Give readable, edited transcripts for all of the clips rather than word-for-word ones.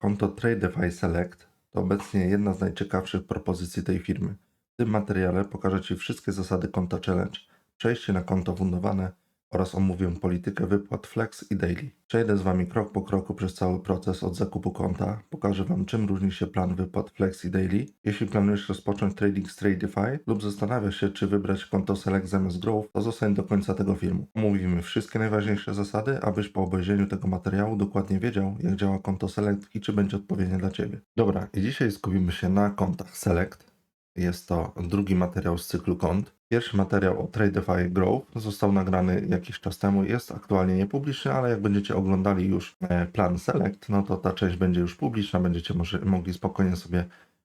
Konto Tradeify Select to obecnie jedna z najciekawszych propozycji tej firmy. W tym materiale pokażę Ci wszystkie zasady konta Challenge, przejście na konto fundowane oraz omówię politykę wypłat Flex i Daily. Przejdę z Wami krok po kroku przez cały proces od zakupu konta, pokażę Wam, czym różni się plan wypłat Flex i Daily. Jeśli planujesz rozpocząć trading z Tradeify lub zastanawiasz się, czy wybrać konto Select zamiast Growth, to zostań do końca tego filmu. Omówimy wszystkie najważniejsze zasady, abyś po obejrzeniu tego materiału dokładnie wiedział, jak działa konto Select i czy będzie odpowiednie dla Ciebie. Dobra, i dzisiaj skupimy się na kontach Select. Jest to drugi materiał z cyklu kont. Pierwszy materiał o Tradeify Growth został nagrany jakiś czas temu, jest aktualnie niepubliczny, ale jak będziecie oglądali już plan Select, no to ta część będzie już publiczna, będziecie mogli spokojnie sobie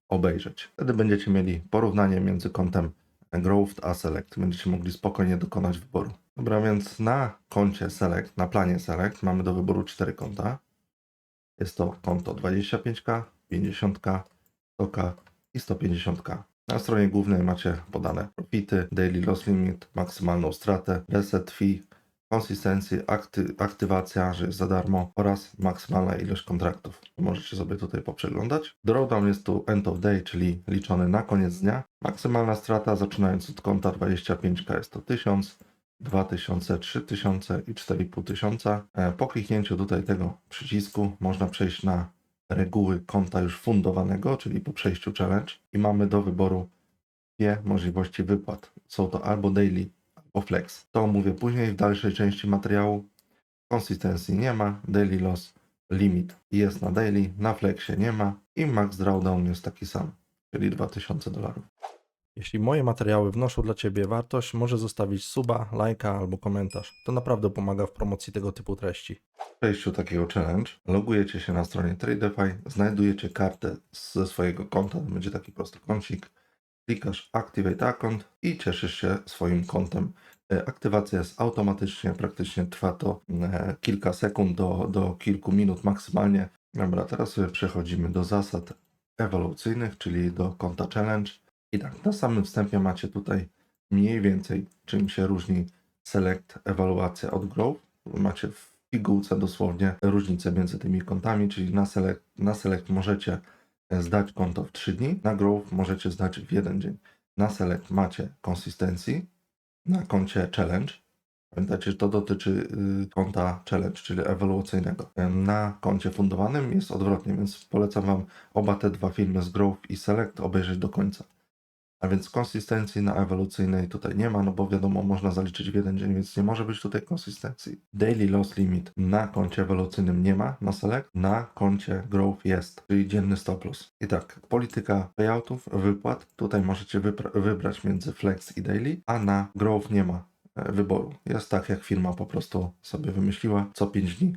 obejrzeć. Wtedy będziecie mieli porównanie między kontem Growth a Select. Będziecie mogli spokojnie dokonać wyboru. Dobra, więc na koncie Select, na planie Select mamy do wyboru 4 konta. Jest to konto 25k, 50k, 100k i 150k. Na stronie głównej macie podane profity, daily loss limit, maksymalną stratę, reset fee, konsystencji, aktywacja, że jest za darmo oraz maksymalna ilość kontraktów. Możecie sobie tutaj poprzeglądać. Drawdown jest tu end of day, czyli liczony na koniec dnia. Maksymalna strata zaczynając od konta 25k jest to 1000, 2000, 3000 i 4500. Po kliknięciu tutaj tego przycisku można przejść na reguły konta już fundowanego, czyli po przejściu challenge i mamy do wyboru dwie możliwości wypłat. Są to albo daily, albo flex. To omówię później w dalszej części materiału. Konsystencji nie ma, daily loss limit jest na daily, na flexie nie ma i max drawdown jest taki sam, czyli $2000. Jeśli moje materiały wnoszą dla Ciebie wartość, możesz zostawić suba, lajka albo komentarz. To naprawdę pomaga w promocji tego typu treści. W przejściu takiego challenge logujecie się na stronie Tradeify, znajdujecie kartę ze swojego konta, to będzie taki prosty kącik, klikasz Activate Account i cieszysz się swoim kontem. Aktywacja jest automatycznie, praktycznie trwa to kilka sekund do kilku minut maksymalnie. Dobra, teraz sobie przechodzimy do zasad ewolucyjnych, czyli do konta Challenge. I tak, na samym wstępie macie tutaj mniej więcej czym się różni Select, ewaluacja od Growth. Macie w pigułce dosłownie różnicę między tymi kontami, czyli na Select możecie zdać konto w 3 dni, na Growth możecie zdać w 1 dzień. Na Select macie konsystencji, na koncie Challenge. Pamiętajcie, że to dotyczy konta Challenge, czyli ewaluacyjnego. Na koncie fundowanym jest odwrotnie, więc polecam Wam oba te dwa filmy z Growth i Select obejrzeć do końca. A więc konsystencji na ewolucyjnej tutaj nie ma, no bo wiadomo, można zaliczyć w 1 dzień, więc nie może być tutaj konsystencji. Daily loss limit na koncie ewolucyjnym nie ma, na Select, na koncie Growth jest, czyli dzienny stop loss. I tak, polityka payoutów, wypłat, tutaj możecie wybrać między Flex i Daily, a na Growth nie ma wyboru. Jest tak, jak firma po prostu sobie wymyśliła, co 5 dni.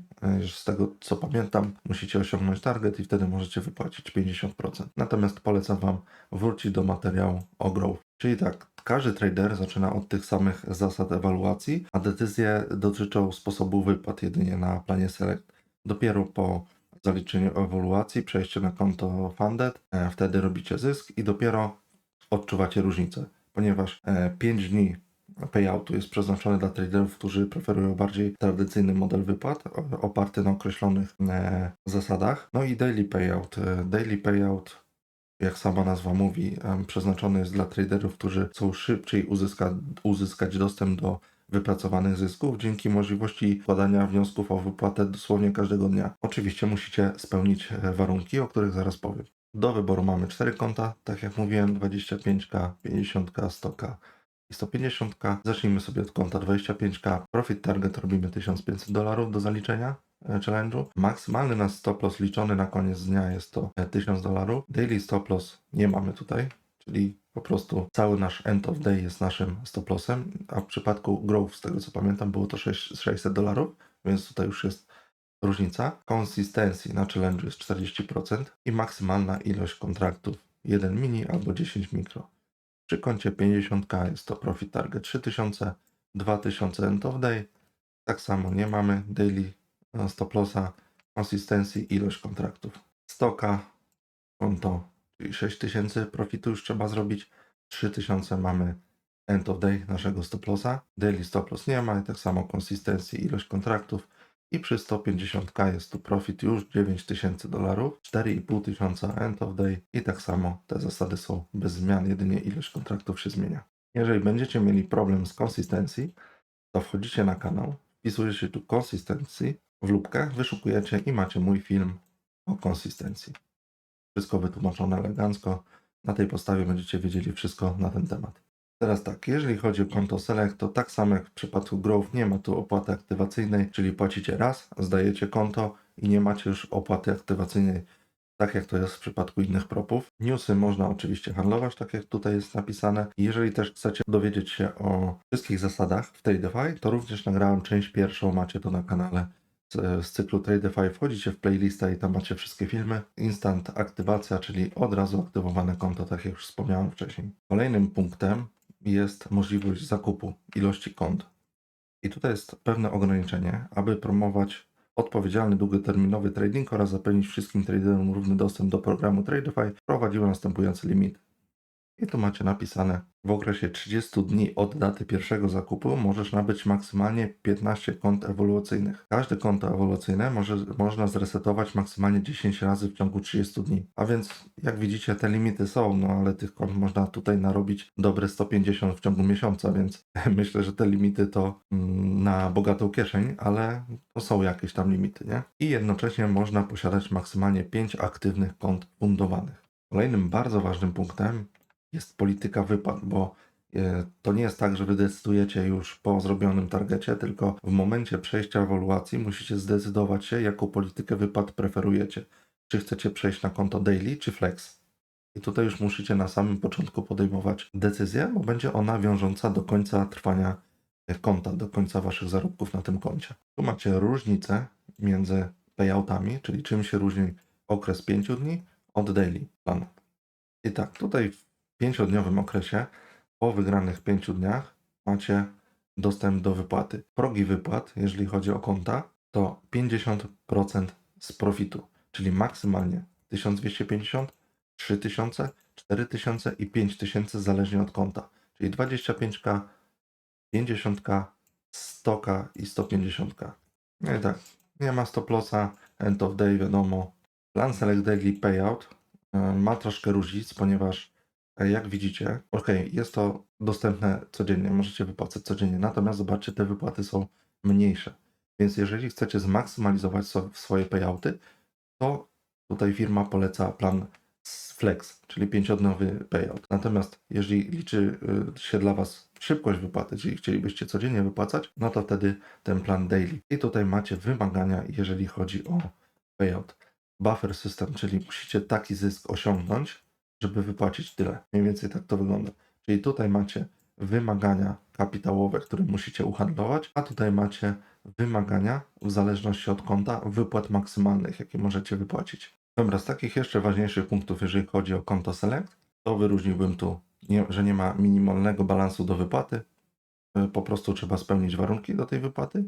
Z tego co pamiętam, musicie osiągnąć target i wtedy możecie wypłacić 50%. Natomiast polecam Wam wrócić do materiału o Growth. Czyli tak, każdy trader zaczyna od tych samych zasad ewaluacji, a decyzje dotyczą sposobu wypłat jedynie na planie Select. Dopiero po zaliczeniu ewaluacji, przejście na konto Funded, wtedy robicie zysk i dopiero odczuwacie różnicę, ponieważ 5 dni payoutu jest przeznaczony dla traderów, którzy preferują bardziej tradycyjny model wypłat oparty na określonych zasadach. No i daily payout. Daily payout, jak sama nazwa mówi, przeznaczony jest dla traderów, którzy chcą szybciej uzyskać dostęp do wypracowanych zysków dzięki możliwości składania wniosków o wypłatę dosłownie każdego dnia. Oczywiście musicie spełnić warunki, o których zaraz powiem. Do wyboru mamy 4 konta, tak jak mówiłem, 25k, 50k, 100k i 150k. Zacznijmy sobie od konta 25k. Profit target robimy $1500 do zaliczenia challenge'u. Maksymalny nasz stop loss liczony na koniec dnia jest to $1000. Daily stop loss nie mamy tutaj, czyli po prostu cały nasz end of day jest naszym stop lossem, a w przypadku Growth, z tego co pamiętam, było to $600, więc tutaj już jest różnica. Konsystencji na challenge'u jest 40% i maksymalna ilość kontraktów 1 mini albo 10 mikro. Przy koncie 50k jest to profit target 3000, 2000 end of day. Tak samo nie mamy daily stop lossa, konsystencji, ilość kontraktów. 100k konto, czyli 6000 profitu już trzeba zrobić. 3000 mamy end of day naszego stop lossa. Daily stop loss nie ma i tak samo konsystencji, ilość kontraktów. i przy 150k jest tu profit już $9000, 4500 end of day i tak samo te zasady są bez zmian, jedynie ilość kontraktów się zmienia. Jeżeli będziecie mieli problem z konsystencji, to wchodzicie na kanał, wpisujecie tu konsystencji w lupkę, wyszukujecie i macie mój film o konsystencji. Wszystko wytłumaczone elegancko. Na tej podstawie będziecie wiedzieli wszystko na ten temat. Teraz tak, jeżeli chodzi o konto Select, to tak samo jak w przypadku Growth nie ma tu opłaty aktywacyjnej, czyli płacicie raz, zdajecie konto i nie macie już opłaty aktywacyjnej, tak jak to jest w przypadku innych propów. Newsy można oczywiście handlować, tak jak tutaj jest napisane. Jeżeli też chcecie dowiedzieć się o wszystkich zasadach w Tradeify, to również nagrałem część pierwszą, macie to na kanale z cyklu Tradeify. Wchodzicie w playlistę i tam macie wszystkie filmy. Instant aktywacja, czyli od razu aktywowane konto, tak jak już wspomniałem wcześniej. Kolejnym punktem jest możliwość zakupu ilości kont. I tutaj jest pewne ograniczenie, aby promować odpowiedzialny długoterminowy trading oraz zapewnić wszystkim traderom równy dostęp do programu Tradeify, wprowadziły następujący limit. I tu macie napisane, w okresie 30 dni od daty pierwszego zakupu możesz nabyć maksymalnie 15 kont ewolucyjnych. Każde konto ewolucyjne można zresetować maksymalnie 10 razy w ciągu 30 dni. A więc jak widzicie te limity są, no ale tych kont można tutaj narobić dobre 150 w ciągu miesiąca, więc myślę, że te limity to na bogatą kieszeń, ale to są jakieś tam limity, nie? I jednocześnie można posiadać maksymalnie 5 aktywnych kont fundowanych. Kolejnym bardzo ważnym punktem jest polityka wypłat, bo to nie jest tak, że wy decydujecie już po zrobionym targecie, tylko w momencie przejścia ewaluacji musicie zdecydować się, jaką politykę wypłat preferujecie. Czy chcecie przejść na konto daily, czy flex. I tutaj już musicie na samym początku podejmować decyzję, bo będzie ona wiążąca do końca trwania konta, do końca waszych zarobków na tym koncie. Tu macie różnicę między payoutami, czyli czym się różni okres 5 dni od daily planu. I tak, tutaj w 5-dniowym okresie, po wygranych 5 dniach, macie dostęp do wypłaty. Progi wypłat, jeżeli chodzi o konta, to 50% z profitu, czyli maksymalnie 1250, 3000, 4000 i 5000 zależnie od konta. Czyli 25k, 50k, 100k i 150k. No i tak, nie ma stop lossa, end of day wiadomo. Plan Select Daily Payout ma troszkę różnic, ponieważ jak widzicie, ok, jest to dostępne codziennie, możecie wypłacać codziennie, natomiast zobaczcie, te wypłaty są mniejsze. Więc jeżeli chcecie zmaksymalizować swoje payouty, to tutaj firma poleca plan Flex, czyli 5-dniowy payout. Natomiast jeżeli liczy się dla Was szybkość wypłaty, czyli chcielibyście codziennie wypłacać, no to wtedy ten plan daily. I tutaj macie wymagania, jeżeli chodzi o payout. Buffer system, czyli musicie taki zysk osiągnąć, żeby wypłacić tyle. Mniej więcej tak to wygląda. Czyli tutaj macie wymagania kapitałowe, które musicie uhandlować, a tutaj macie wymagania w zależności od konta wypłat maksymalnych, jakie możecie wypłacić. Dobra, z takich jeszcze ważniejszych punktów, jeżeli chodzi o konto Select, to wyróżniłbym tu, że nie ma minimalnego balansu do wypłaty. Po prostu trzeba spełnić warunki do tej wypłaty.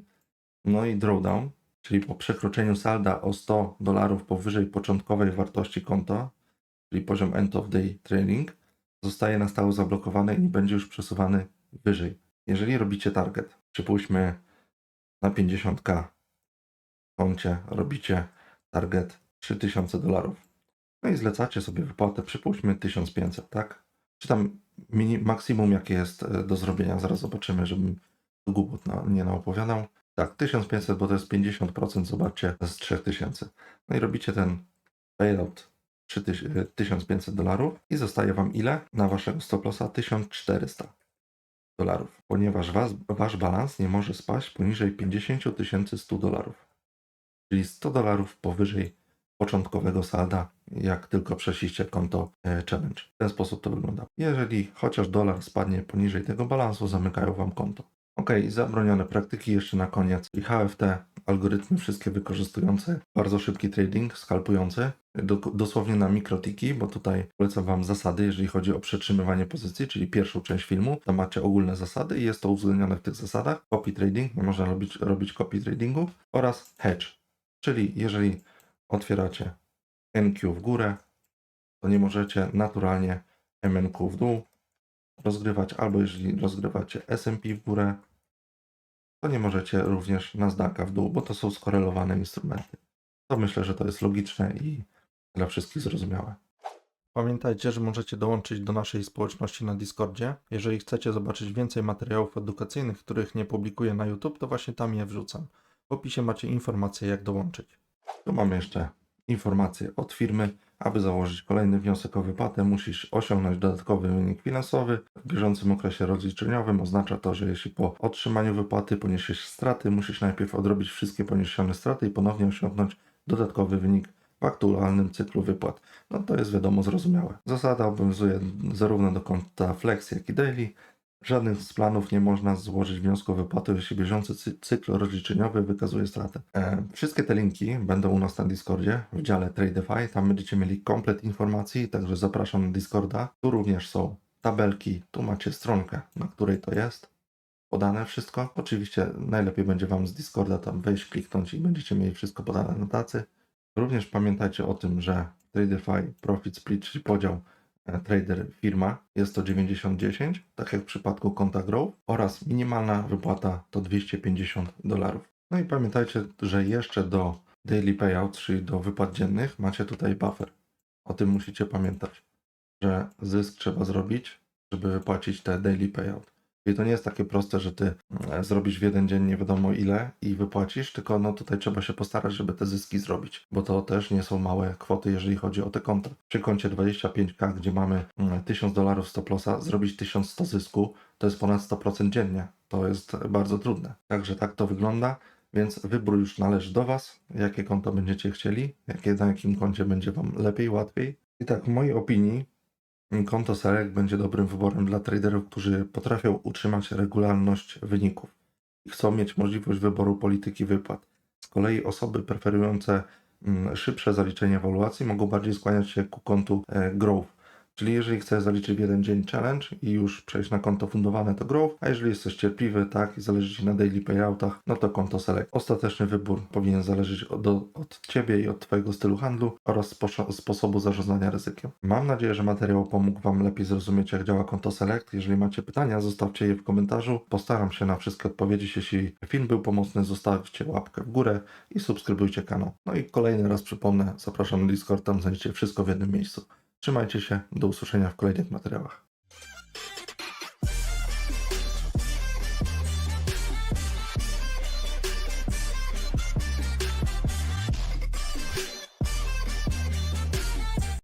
No i drawdown, czyli po przekroczeniu salda o $100 powyżej początkowej wartości konta, czyli poziom end of day trading, zostaje na stałe zablokowany i nie będzie już przesuwany wyżej. Jeżeli robicie target, przypuśćmy na 50k w koncie, robicie target $3000. No i zlecacie sobie wypłatę, przypuśćmy 1500, tak? Czy tam maksimum jakie jest do zrobienia, zaraz zobaczymy, żebym tu głupot nie naopowiadał. Tak, 1500, bo to jest 50%, zobaczcie, z 3000. No i robicie ten payout $1500 i zostaje Wam ile? Na Waszego stop lossa $1400. Ponieważ wasz balans nie może spaść poniżej $50 czyli $100 powyżej początkowego salda, jak tylko przeszliście konto challenge. W ten sposób to wygląda. Jeżeli chociaż dolar spadnie poniżej tego balansu, zamykają Wam konto. Ok, zabronione praktyki jeszcze na koniec. I HFT, algorytmy wszystkie wykorzystujące bardzo szybki trading, skalpujący, dosłownie na mikrotiki, bo tutaj polecam Wam zasady, jeżeli chodzi o przetrzymywanie pozycji, czyli pierwszą część filmu. Tam macie ogólne zasady i jest to uwzględnione w tych zasadach. Copy trading, nie można robić copy tradingu oraz hedge, czyli jeżeli otwieracie NQ w górę, to nie możecie naturalnie MNQ w dół rozgrywać, albo jeżeli rozgrywacie S&P w górę, to nie możecie również Nasdaqa w dół, bo to są skorelowane instrumenty. To myślę, że to jest logiczne i dla wszystkich zrozumiałe. Pamiętajcie, że możecie dołączyć do naszej społeczności na Discordzie. Jeżeli chcecie zobaczyć więcej materiałów edukacyjnych, których nie publikuję na YouTube, to właśnie tam je wrzucam. W opisie macie informacje, jak dołączyć. Tu mamy jeszcze informację od firmy. Aby założyć kolejny wniosek o wypłatę, musisz osiągnąć dodatkowy wynik finansowy. W bieżącym okresie rozliczeniowym oznacza to, że jeśli po otrzymaniu wypłaty poniesiesz straty, musisz najpierw odrobić wszystkie poniesione straty i ponownie osiągnąć dodatkowy wynik w aktualnym cyklu wypłat. No to jest wiadomo zrozumiałe. Zasada obowiązuje zarówno do konta Flex, jak i Daily. Żadnych z planów nie można złożyć wniosku o wypłatę, jeśli bieżący cykl rozliczeniowy wykazuje stratę. Wszystkie te linki będą u nas na Discordzie w dziale TradeFi. Tam będziecie mieli komplet informacji, także zapraszam na Discorda. Tu również są tabelki, tu macie stronkę, na której to jest podane wszystko. Oczywiście najlepiej będzie Wam z Discorda tam wejść, kliknąć i będziecie mieli wszystko podane na tacy. Również pamiętajcie o tym, że TradeFi Profit Split, czyli podział trader firma, jest to 90-10, tak jak w przypadku konta Grow, oraz minimalna wypłata to $250. No i pamiętajcie, że jeszcze do daily payout, czyli do wypłat dziennych, macie tutaj buffer. O tym musicie pamiętać, że zysk trzeba zrobić, żeby wypłacić te daily payout. I to nie jest takie proste, że ty zrobisz w jeden dzień nie wiadomo ile i wypłacisz, tylko no tutaj trzeba się postarać, żeby te zyski zrobić, bo to też nie są małe kwoty, jeżeli chodzi o te konta. Przy koncie 25k, gdzie mamy $1000 stop lossa, zrobić 1100 zysku, to jest ponad 100% dziennie. To jest bardzo trudne. Także tak to wygląda, więc wybór już należy do Was, jakie konto będziecie chcieli, na jakim koncie będzie Wam lepiej, łatwiej. I tak, w mojej opinii konto Select będzie dobrym wyborem dla traderów, którzy potrafią utrzymać regularność wyników i chcą mieć możliwość wyboru polityki wypłat. Z kolei osoby preferujące szybsze zaliczenie ewaluacji mogą bardziej skłaniać się ku kontu Growth. Czyli jeżeli chcesz zaliczyć w jeden dzień challenge i już przejść na konto fundowane, to Growth, a jeżeli jesteś cierpliwy, tak, i zależy Ci na daily payoutach, no to konto Select. Ostateczny wybór powinien zależeć od Ciebie i od Twojego stylu handlu oraz sposobu zarządzania ryzykiem. Mam nadzieję, że materiał pomógł Wam lepiej zrozumieć, jak działa konto Select. Jeżeli macie pytania, zostawcie je w komentarzu. Postaram się na wszystkie odpowiedzieć. Jeśli film był pomocny, zostawcie łapkę w górę i subskrybujcie kanał. No i kolejny raz przypomnę, zapraszam na Discord, tam znajdziecie wszystko w jednym miejscu. Trzymajcie się, do usłyszenia w kolejnych materiałach.